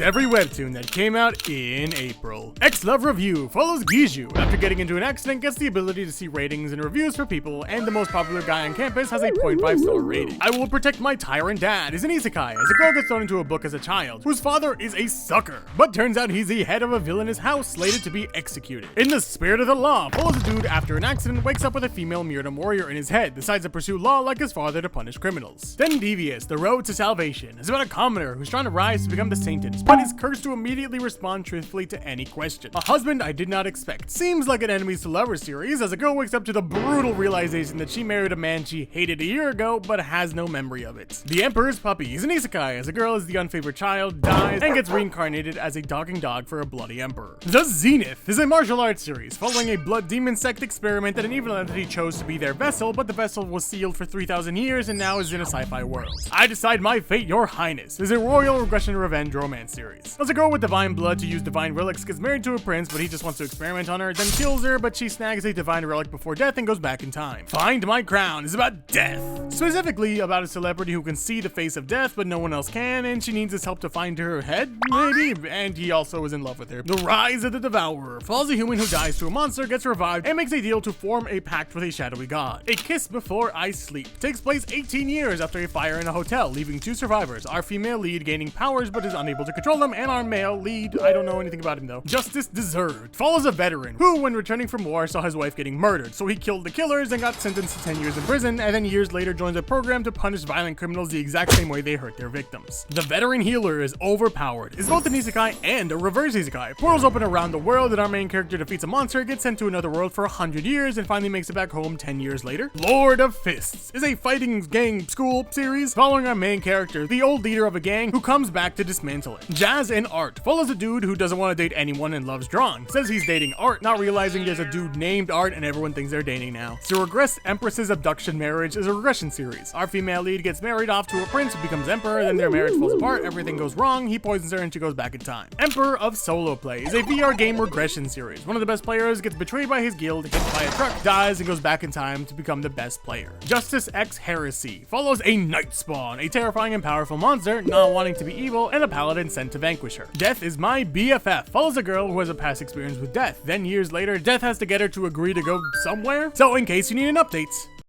covers every webtoon that came out in April. X-Love Review follows Giju. After getting into an accident, gets the ability to see ratings and reviews for people, and the most popular guy on campus has a 0.5-star rating. I Will Protect My Tyrant Dad is an isekai as a girl gets thrown into a book as a child, whose father is a sucker, but turns out he's the head of a villainous house slated to be executed. In the Spirit of the Law follows a dude after an accident wakes up with a female Myrna warrior in his head, decides to pursue law like his father to punish criminals. Thiendavis, The Road to Salvation, is about a commoner who's trying to rise to become the saintess, but is cursed to immediately respond truthfully to any question. A husband I did not expect seems like an enemies to lovers series as a girl wakes up to the brutal realization that she married a man she hated a year ago but has no memory of it. The Emperor's Puppy is an isekai as a girl is the unfavored child, dies, and gets reincarnated as a talking dog for a bloody emperor. The Zenith is a martial arts series following a blood demon sect experiment that an evil entity chose to be their vessel, but the vessel was sealed for 3,000 years and now is in a sci-fi world. I Decide My Fate, Your Highness is a royal regression revenge romance series. As a girl with divine blood to use divine relics gets married to a prince, but he just wants to experiment on her, then kills her, but she snags a divine relic before death and goes back in time. Find My Crown is about death, specifically about a celebrity who can see the face of death, but no one else can, and she needs his help to find her head, maybe, and he also is in love with her. The Rise of the Devourer follows a human who dies to a monster, gets revived, and makes a deal to form a pact with a shadowy god. A Kiss Before I Sleep takes place 18 years after a fire in a hotel, leaving two survivors, our female lead gaining powers but is unable to control them, and our male lead, I don't know anything about him though. Justice Deserved follows a veteran who, when returning from war, saw his wife getting murdered, so he killed the killers and got sentenced to 10 years in prison, and then years later joins a program to punish violent criminals the exact same way they hurt their victims. The Veteran Healer is Overpowered, is both an isekai and a reverse isekai. Portals open around the world and our main character defeats a monster, gets sent to another world for 100 years, and finally makes it back home 10 years later. Lord of Fists is a fighting gang school series following our main character, the old leader of a gang who comes back to dismantle it. Jas and Art follows a dude who doesn't want to date anyone and loves drawing. Says he's dating Art, not realizing there's a dude named Art and everyone thinks they're dating now. The Regressed Empress's Abduction marriage is a regression series. Our female lead gets married off to a prince who becomes emperor, then their marriage falls apart, everything goes wrong, he poisons her and she goes back in time. Emperor of Solo Play is a VR game regression series. One of the best players gets betrayed by his guild, hit by a truck, dies, and goes back in time to become the best player. Justice X Heresy follows a Night Spawn, a terrifying and powerful monster, not wanting to be evil, and a paladin sent to vanquish her. Death Is My BFF follows a girl who has a past experience with death. Then years later, Death has to get her to agree to go somewhere. So in case you need an update,